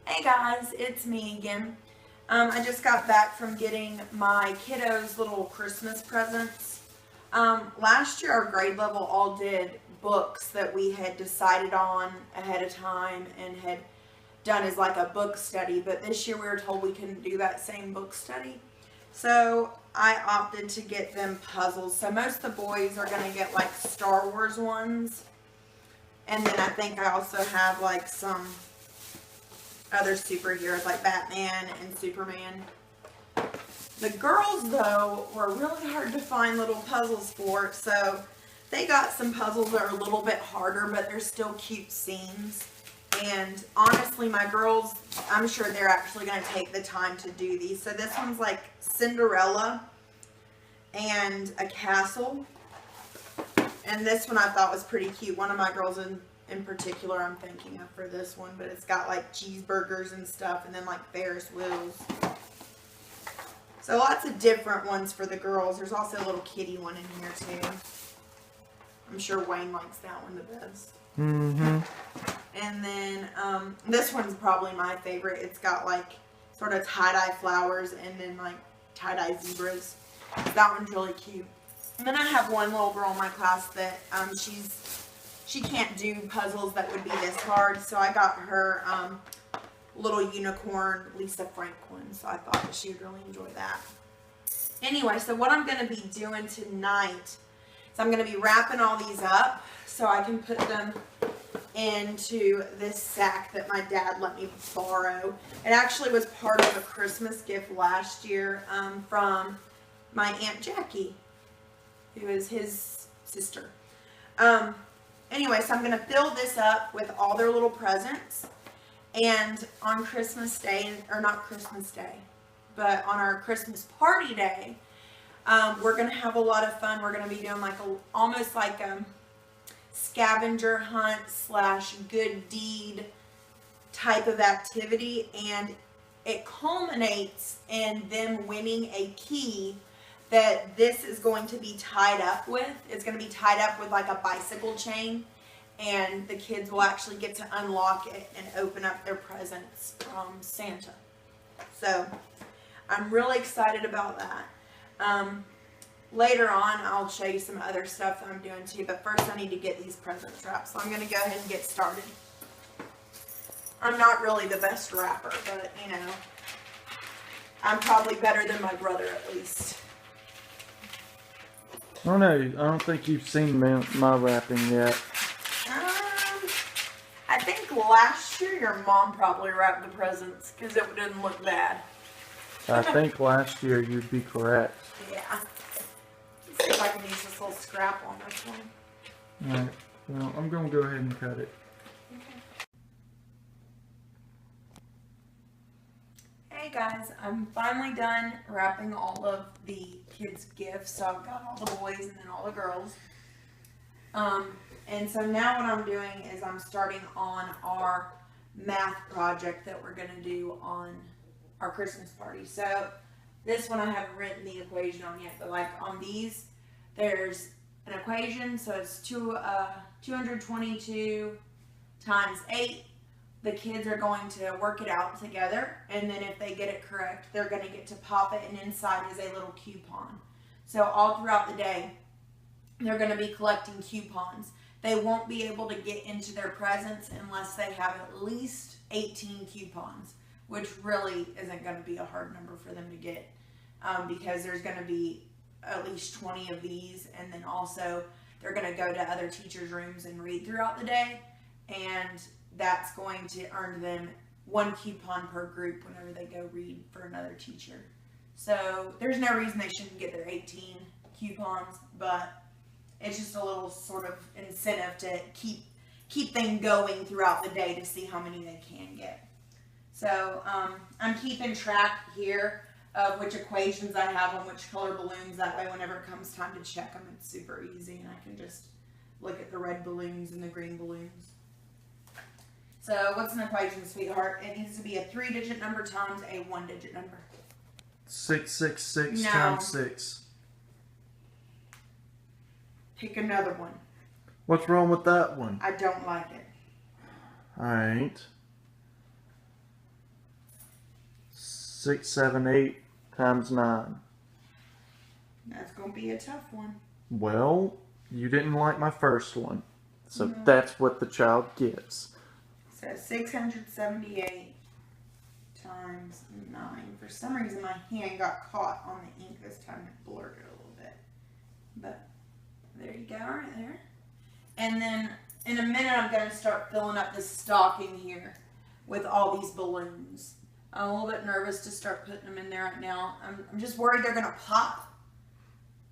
Hey guys, it's me again. I just got back from getting my kiddos little Christmas presents. Last year our grade level all did books that we had decided on ahead of time and had done as like a book study, but this year we were told we couldn't do that same book study. So I opted to get them puzzles. So most of the boys are going to get like Star Wars ones. And then I think I also have like some other superheroes like Batman and Superman. The girls, though, were really hard to find little puzzles for, so they got some puzzles that are a little bit harder, but they're still cute scenes. And honestly, my girls, I'm sure they're actually going to take the time to do these. So this one's like Cinderella and a castle. And this one I thought was pretty cute. One of my girls in particular I'm thinking of for this one, but it's got like cheeseburgers and stuff and then like Ferris wheels. So lots of different ones for the girls. There's also a little kitty one in here too. I'm sure Wayne likes that one the best. Mm-hmm. And then this one's probably my favorite. It's got like sort of tie-dye flowers and then like tie-dye zebras. That one's really cute. And then I have one little girl in my class that she can't do puzzles that would be this hard, so I got her little unicorn Lisa Franklin, so I thought that she would really enjoy that. Anyway, so what I'm going to be doing tonight is I'm going to be wrapping all these up so I can put them into this sack that my dad let me borrow. It actually was part of a Christmas gift last year from my Aunt Jackie, who is his sister. Anyway, so I'm going to fill this up with all their little presents. And on Christmas Day, or not Christmas Day, but on our Christmas party day, we're going to have a lot of fun. We're going to be doing like almost like a scavenger hunt / good deed type of activity. And it culminates in them winning a key that this is going to be tied up with. It's going to be tied up with like a bicycle chain, and the kids will actually get to unlock it and open up their presents from Santa. So I'm really excited about that. Later on I'll show you some other stuff that I'm doing too, but first I need to get these presents wrapped, so I'm going to go ahead and get started. I'm not really the best wrapper, but you know, I'm probably better than my brother at least. Oh no, I don't think you've seen my wrapping yet. I think last year your mom probably wrapped the presents because it didn't look bad. I think last year you'd be correct. Yeah. Let's see if I can use this little scrap on this one. Alright, well, I'm going to go ahead and cut it. Hey guys, I'm finally done wrapping all of the kids' gifts. So I've got all the boys and then all the girls. And so now what I'm doing is I'm starting on our math project that we're going to do on our Christmas party. So this one I haven't written the equation on yet, but like on these, there's an equation. So it's 222 times 8. The kids are going to work it out together, and then if they get it correct, they're going to get to pop it, and inside is a little coupon. So all throughout the day, they're going to be collecting coupons. They won't be able to get into their presents unless they have at least 18 coupons, which really isn't going to be a hard number for them to get because there's going to be at least 20 of these, and then also they're going to go to other teachers' rooms and read throughout the day, and that's going to earn them 1 coupon per group whenever they go read for another teacher. So there's no reason they shouldn't get their 18 coupons, but it's just a little sort of incentive to keep them going throughout the day to see how many they can get. So I'm keeping track here of which equations I have on which color balloons. That way whenever it comes time to check them, it's super easy, and I can just look at the red balloons and the green balloons. So what's an equation, sweetheart? It needs to be a 3-digit number times a 1-digit number. 666 times 6. Pick another one. What's wrong with that one? I don't like it. Alright. 6, 7, 8 times 9. That's going to be a tough one. Well, you didn't like my first one. So No. that's what the child gets. So 678 times 9. For some reason my hand got caught on the ink this time. It blurred it a little bit. But there you go, right there. And then in a minute I'm going to start filling up this stocking here with all these balloons. I'm a little bit nervous to start putting them in there right now. I'm just worried they're going to pop.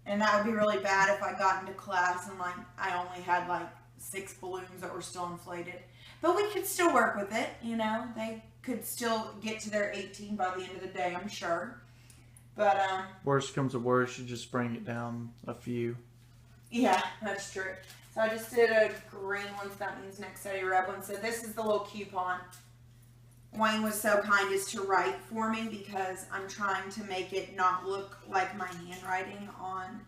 And that would be really bad if I got into class and like I only had like 6 balloons that were still inflated. But we could still work with it, you know. They could still get to their 18 by the end of the day, I'm sure. But worst comes to worst, you just bring it down a few. yeah, that's true. So I just did a green one, so that means next study red one. So this is the little coupon. Wayne was so kind as to write for me because I'm trying to make it not look like my handwriting on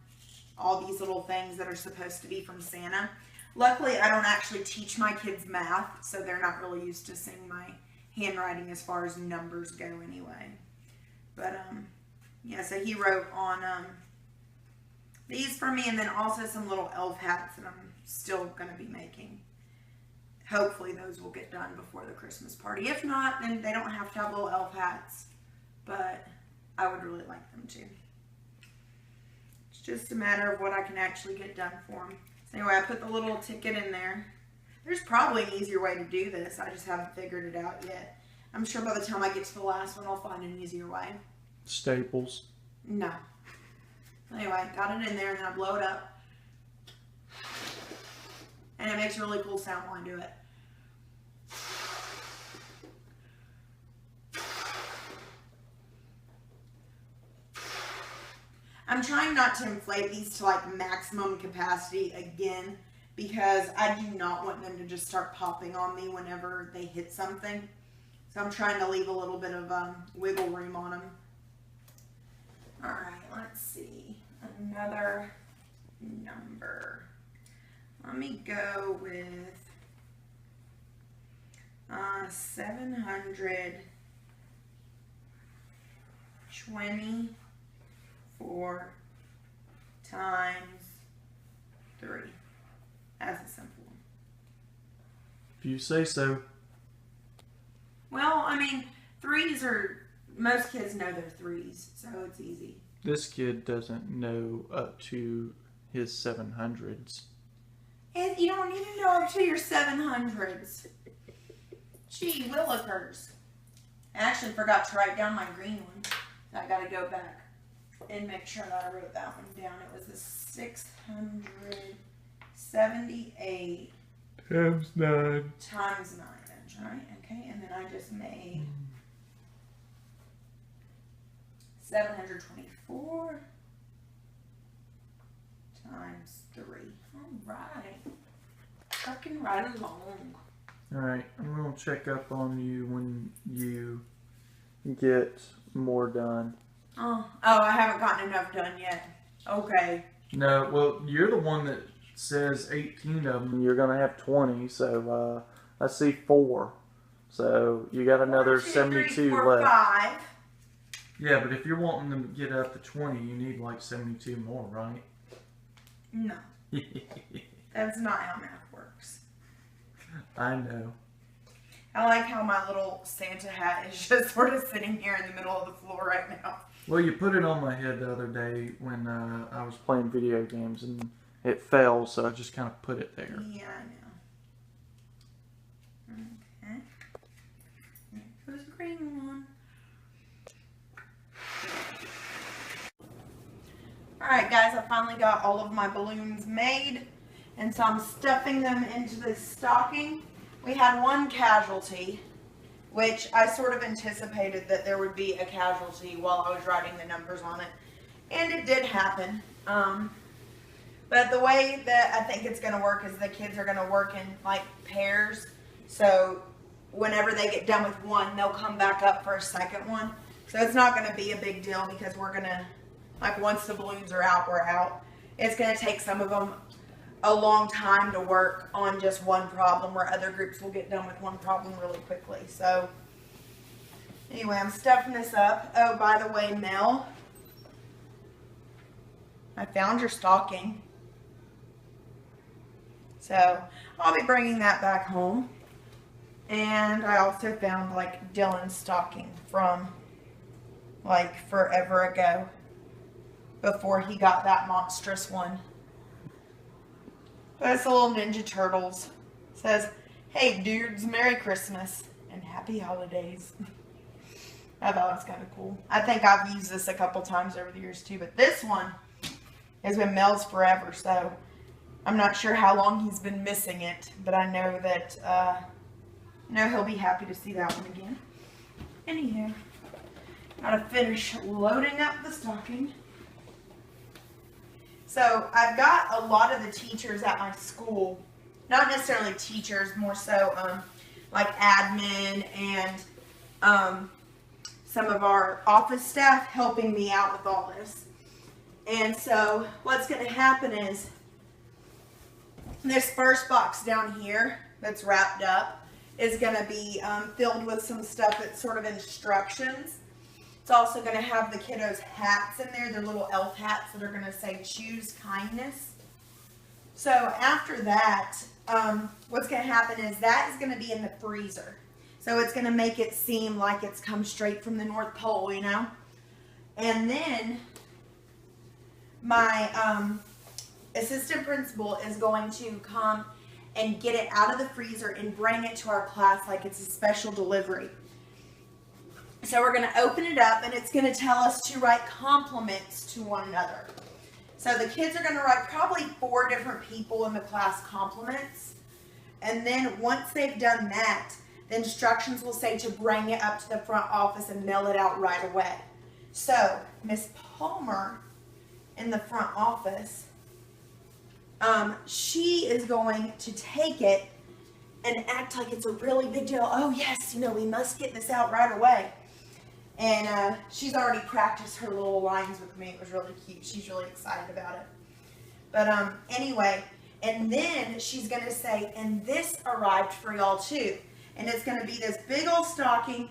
all these little things that are supposed to be from Santa. Luckily, I don't actually teach my kids math, so they're not really used to seeing my handwriting as far as numbers go anyway. But, yeah, so he wrote on these for me, and then also some little elf hats that I'm still going to be making. Hopefully those will get done before the Christmas party. If not, then they don't have to have little elf hats, but I would really like them to. It's just a matter of what I can actually get done for them. So anyway, I put the little ticket in there. There's probably an easier way to do this. I just haven't figured it out yet. I'm sure by the time I get to the last one, I'll find an easier way. Staples. No. Anyway, got it in there and then I blow it up. And it makes a really cool sound when I do it. I'm trying not to inflate these to like maximum capacity again because I do not want them to just start popping on me whenever they hit something. So I'm trying to leave a little bit of wiggle room on them. Alright, let's see. Another number. Let me go with 724 times 3 as a simple one. If you say so. Well, I mean, threes are, most kids know they're threes, so it's easy. This kid doesn't know up to his 700s. And you don't need to know up to your 700s. Gee, willikers. I actually forgot to write down my green one. So I gotta go back and make sure that I wrote that one down. It was the 678 Times 9. times 9. That's right. Okay, and then I just made 724 times 3. Alright. Trucking right along. Alright, I'm going to check up on you when you get more done. Oh, I haven't gotten enough done yet. Okay. No, well, you're the one that says 18 of them. You're going to have 20, so I see 4. So you got another 1, 2, 72 3, 4, left. 5. Yeah, but if you're wanting them to get up to 20, you need like 72 more, right? No. That's not how math works. I know. I like how my little Santa hat is just sort of sitting here in the middle of the floor right now. Well, you put it on my head the other day when I was playing video games and it fell, so I just kind of put it there. Yeah, I know. Okay. There goes the green one. Alright guys, I finally got all of my balloons made, and so I'm stuffing them into this stocking. We had one casualty, which I sort of anticipated that there would be a casualty while I was writing the numbers on it, and it did happen. But the way that I think it's going to work is the kids are going to work in like pairs, so whenever they get done with one, they'll come back up for a second one. So it's not going to be a big deal because we're going to, like, once the balloons are out, we're out. It's going to take some of them a long time to work on just one problem, where other groups will get done with one problem really quickly. So Anyway, I'm stuffing this up. Oh, by the way, Mel, I found your stocking. So I'll be bringing that back home. And I also found like Dylan's stocking from like forever ago, before he got that monstrous one. But it's a little Ninja Turtles. It says, "Hey dudes, Merry Christmas and Happy Holidays." I thought it was kind of cool. I think I've used this a couple times over the years too, but this one has been Mel's forever, so I'm not sure how long he's been missing it, but I know that he'll be happy to see that one again. Anywho, gotta finish loading up the stocking. So I've got a lot of the teachers at my school, not necessarily teachers, more so like admin and some of our office staff helping me out with all this. And so what's going to happen is this first box down here that's wrapped up is going to be filled with some stuff that's sort of instructions. It's also going to have the kiddos' hats in there, their little elf hats that are going to say "Choose Kindness." So after that, what's going to happen is that is going to be in the freezer. So it's going to make it seem like it's come straight from the North Pole, you know? And then my assistant principal is going to come and get it out of the freezer and bring it to our class like it's a special delivery. So we're going to open it up and it's going to tell us to write compliments to one another. So the kids are going to write probably 4 different people in the class compliments. And then once they've done that, the instructions will say to bring it up to the front office and mail it out right away. So Miss Palmer in the front office, she is going to take it and act like it's a really big deal. Oh yes, you know, we must get this out right away. And she's already practiced her little lines with me. It was really cute. She's really excited about it. But anyway, and then she's going to say, "And this arrived for y'all too." And it's going to be this big old stocking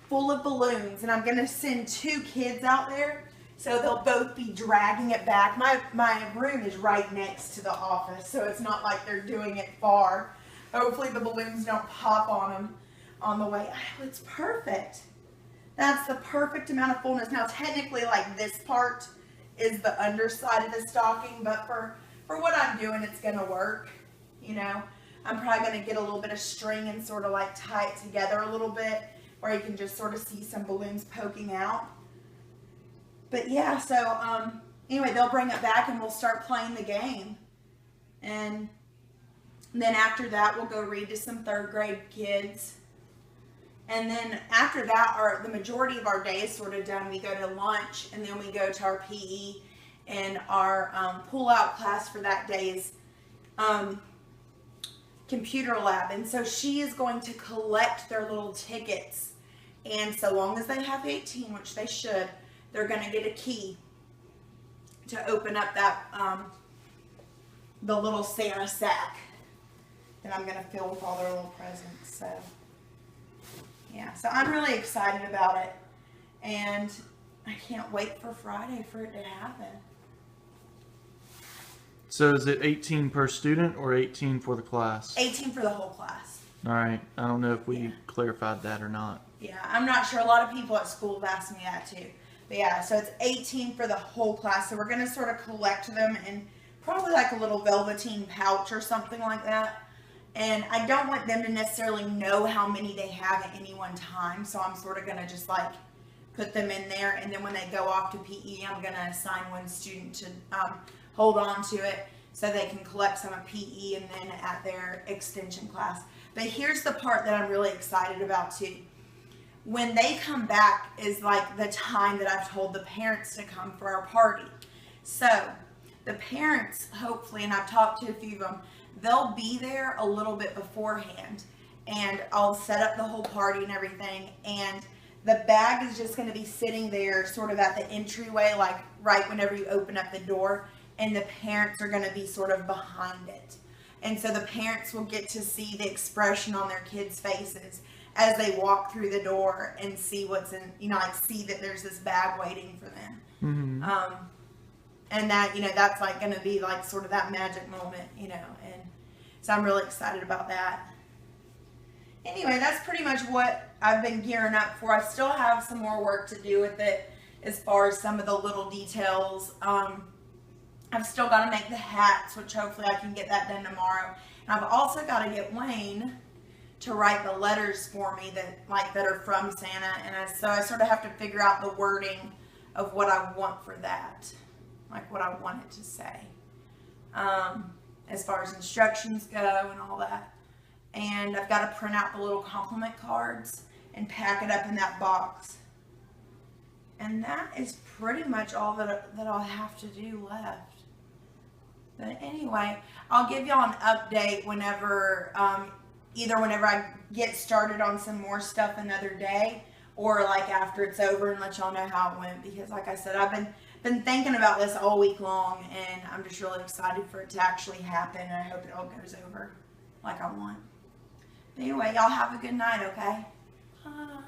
full of balloons. And I'm going to send 2 kids out there, so they'll both be dragging it back. My room is right next to the office, so it's not like they're doing it far. Hopefully the balloons don't pop on them on the way. Oh, it's perfect. That's the perfect amount of fullness. Now, technically, like, this part is the underside of the stocking, but for what I'm doing, it's going to work, you know. I'm probably going to get a little bit of string and sort of like tie it together a little bit, where you can just sort of see some balloons poking out. But yeah, so anyway, they'll bring it back and we'll start playing the game. And then after that, we'll go read to some 3rd grade kids. And then after that, the majority of our day is sort of done. We go to lunch and then we go to our PE, and our pull-out class for that day is computer lab. And so she is going to collect their little tickets, and so long as they have 18, which they should, they're going to get a key to open up that the little Santa sack that I'm going to fill with all their little presents. So yeah, so I'm really excited about it, and I can't wait for Friday for it to happen. So is it 18 per student or 18 for the class? 18 for the whole class. All right. I don't know if we clarified that or not. Yeah, I'm not sure. A lot of people at school have asked me that too. But yeah, so it's 18 for the whole class. So we're going to sort of collect them in probably like a little velveteen pouch or something like that. And I don't want them to necessarily know how many they have at any one time. So I'm sort of going to just like put them in there. And then when they go off to PE, I'm going to assign one student to hold on to it so they can collect some at PE and then at their extension class. But here's the part that I'm really excited about too. When they come back is like the time that I've told the parents to come for our party. So the parents, hopefully, and I've talked to a few of them, they'll be there a little bit beforehand, and I'll set up the whole party and everything, and the bag is just going to be sitting there sort of at the entryway, like right whenever you open up the door, and the parents are going to be sort of behind it. And so the parents will get to see the expression on their kids' faces as they walk through the door and see what's in, like see that there's this bag waiting for them. Mm-hmm. And that, that's like going to be like sort of that magic moment, and so I'm really excited about that. Anyway, that's pretty much what I've been gearing up for. I still have some more work to do with it as far as some of the little details. I've still got to make the hats, which hopefully I can get that done tomorrow. And I've also got to get Wayne to write the letters for me that are from Santa. And so I sort of have to figure out the wording of what I want for that, like what I want it to say, as far as instructions go and all that. And I've got to print out the little compliment cards and pack it up in that box. And that is pretty much all that I'll have to do left. But anyway, I'll give y'all an update whenever, either whenever I get started on some more stuff another day, or like after it's over, and let y'all know how it went. Because like I said, I've been thinking about this all week long, and I'm just really excited for it to actually happen. And I hope it all goes over like I want. But anyway, y'all have a good night, okay? Bye.